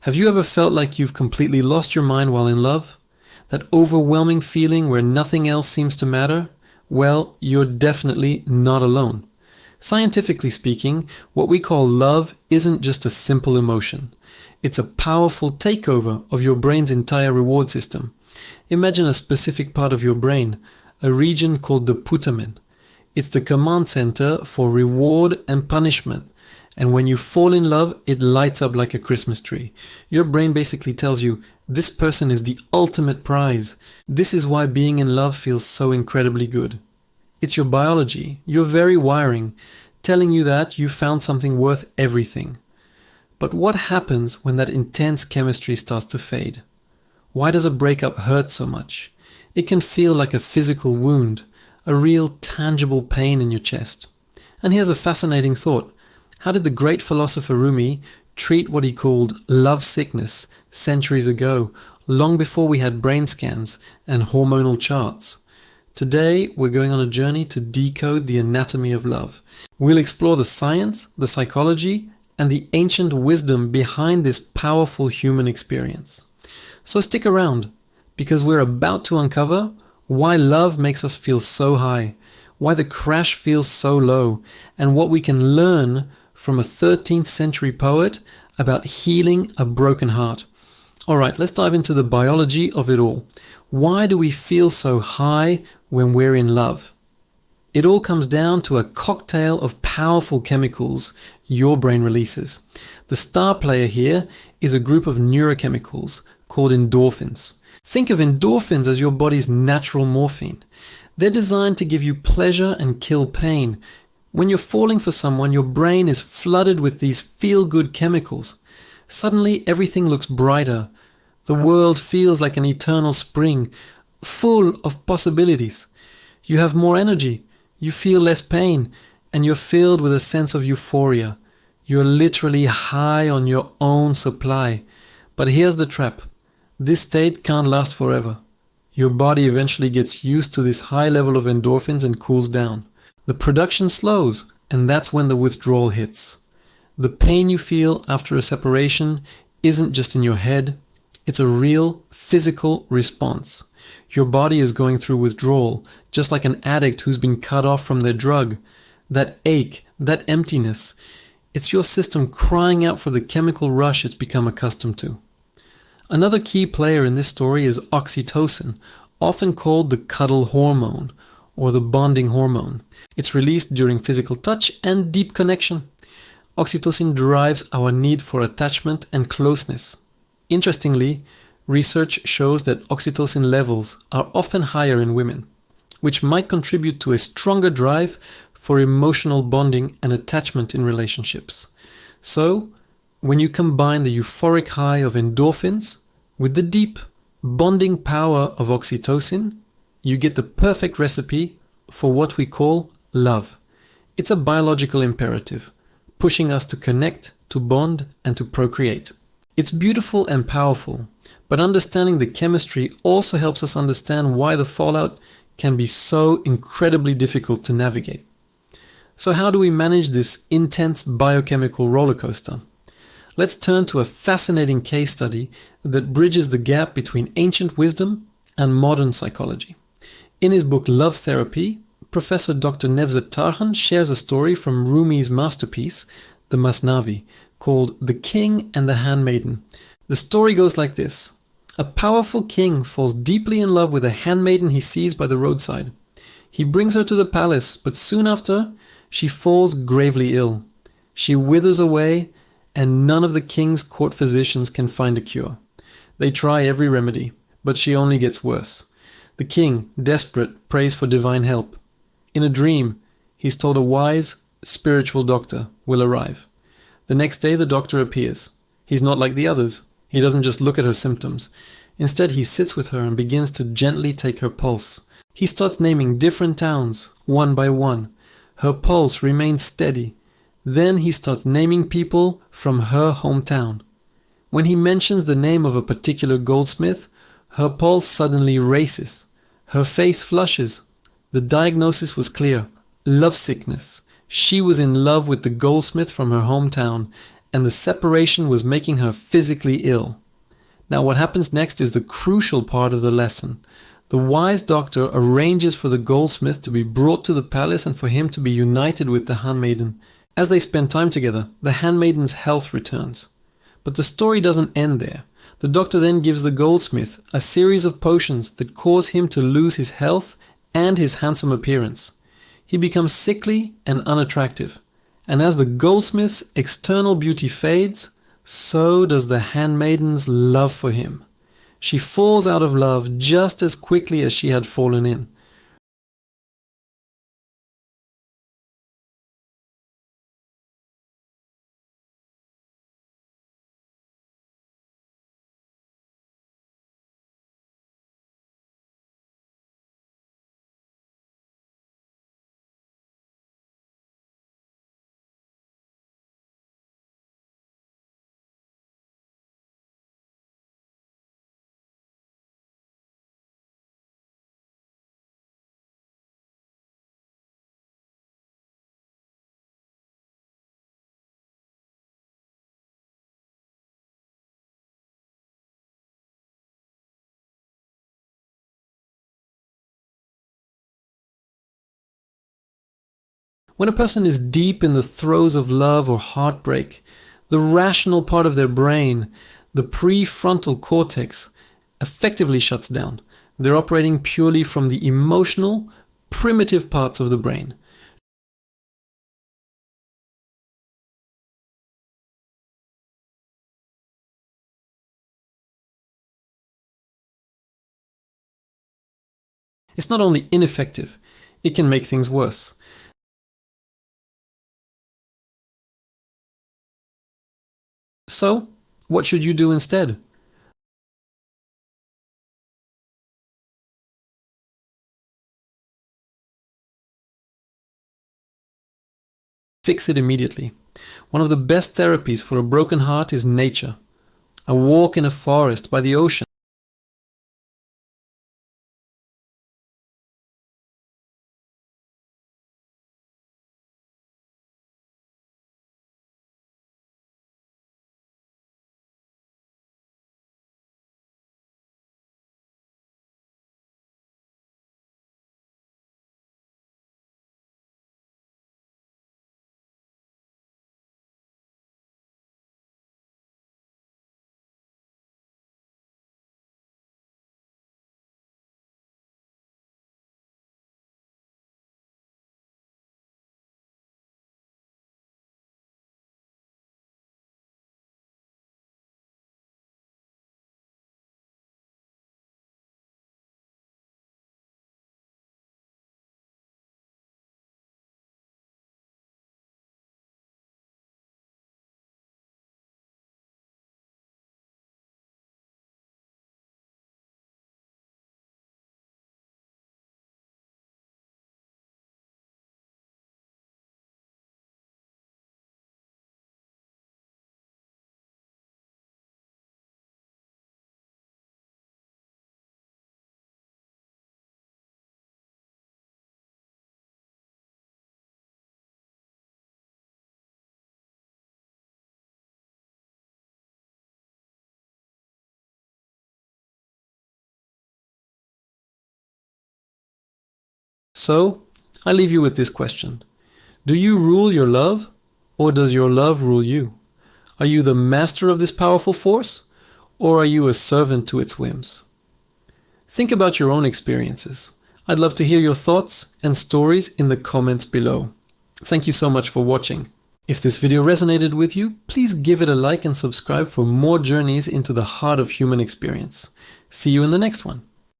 Have you ever felt like you've completely lost your mind while in love? That overwhelming feeling where nothing else seems to matter? Well, you're definitely not alone. Scientifically speaking, what we call love isn't just a simple emotion. It's a powerful takeover of your brain's entire reward system. Imagine a specific part of your brain, a region called the putamen. It's the command center for reward and punishment. And when you fall in love, it lights up like a Christmas tree. Your brain basically tells you, this person is the ultimate prize. This is why being in love feels so incredibly good. It's your biology, your very wiring, telling you that you found something worth everything. But what happens when that intense chemistry starts to fade? Why does a breakup hurt so much? It can feel like a physical wound, a real tangible pain in your chest. And here's a fascinating thought. How did the great philosopher Rumi treat what he called love sickness centuries ago, long before we had brain scans and hormonal charts? Today, we're going on a journey to decode the anatomy of love. We'll explore the science, the psychology, and the ancient wisdom behind this powerful human experience. So stick around, because we're about to uncover why love makes us feel so high, why the crash feels so low, and what we can learn from a 13th century poet about healing a broken heart. Alright, let's dive into the biology of it all. Why do we feel so high when we're in love? It all comes down to a cocktail of powerful chemicals your brain releases. The star player here is a group of neurochemicals called endorphins. Think of endorphins as your body's natural morphine. They're designed to give you pleasure and kill pain. When you're falling for someone, your brain is flooded with these feel-good chemicals. Suddenly, everything looks brighter. The world feels like an eternal spring, full of possibilities. You have more energy, you feel less pain, and you're filled with a sense of euphoria. You're literally high on your own supply. But here's the trap. This state can't last forever. Your body eventually gets used to this high level of endorphins and cools down. The production slows, and that's when the withdrawal hits. The pain you feel after a separation isn't just in your head, it's a real physical response. Your body is going through withdrawal, just like an addict who's been cut off from their drug. That ache, that emptiness, it's your system crying out for the chemical rush it's become accustomed to. Another key player in this story is oxytocin, often called the cuddle hormone, or the bonding hormone. It's released during physical touch and deep connection. Oxytocin drives our need for attachment and closeness. Interestingly, research shows that oxytocin levels are often higher in women, which might contribute to a stronger drive for emotional bonding and attachment in relationships. So, when you combine the euphoric high of endorphins with the deep bonding power of oxytocin, you get the perfect recipe for what we call love. It's a biological imperative, pushing us to connect, to bond, and to procreate. It's beautiful and powerful, but understanding the chemistry also helps us understand why the fallout can be so incredibly difficult to navigate. So how do we manage this intense biochemical roller coaster? Let's turn to a fascinating case study that bridges the gap between ancient wisdom and modern psychology. In his book Love Therapy, Professor Dr. Nevzat Tarhan shares a story from Rumi's masterpiece, the Masnavi, called The King and the Handmaiden. The story goes like this. A powerful king falls deeply in love with a handmaiden he sees by the roadside. He brings her to the palace, but soon after, she falls gravely ill. She withers away, and none of the king's court physicians can find a cure. They try every remedy, but she only gets worse. The king, desperate, prays for divine help. In a dream, he's told a wise, spiritual doctor will arrive. The next day the doctor appears. He's not like the others. He doesn't just look at her symptoms. Instead, he sits with her and begins to gently take her pulse. He starts naming different towns, one by one. Her pulse remains steady. Then he starts naming people from her hometown. When he mentions the name of a particular goldsmith, her pulse suddenly races. Her face flushes. The diagnosis was clear. Lovesickness. She was in love with the goldsmith from her hometown, and the separation was making her physically ill. Now what happens next is the crucial part of the lesson. The wise doctor arranges for the goldsmith to be brought to the palace and for him to be united with the handmaiden. As they spend time together, the handmaiden's health returns. But the story doesn't end there. The doctor then gives the goldsmith a series of potions that cause him to lose his health and his handsome appearance. He becomes sickly and unattractive. And as the goldsmith's external beauty fades, so does the handmaiden's love for him. She falls out of love just as quickly as she had fallen in. When a person is deep in the throes of love or heartbreak, the rational part of their brain, the prefrontal cortex, effectively shuts down. They're operating purely from the emotional, primitive parts of the brain. It's not only ineffective, it can make things worse. So, what should you do instead? Fix it immediately. One of the best therapies for a broken heart is nature. A walk in a forest by the ocean. So, I leave you with this question. Do you rule your love, or does your love rule you? Are you the master of this powerful force, or are you a servant to its whims? Think about your own experiences. I'd love to hear your thoughts and stories in the comments below. Thank you so much for watching. If this video resonated with you, please give it a like and subscribe for more journeys into the heart of human experience. See you in the next one.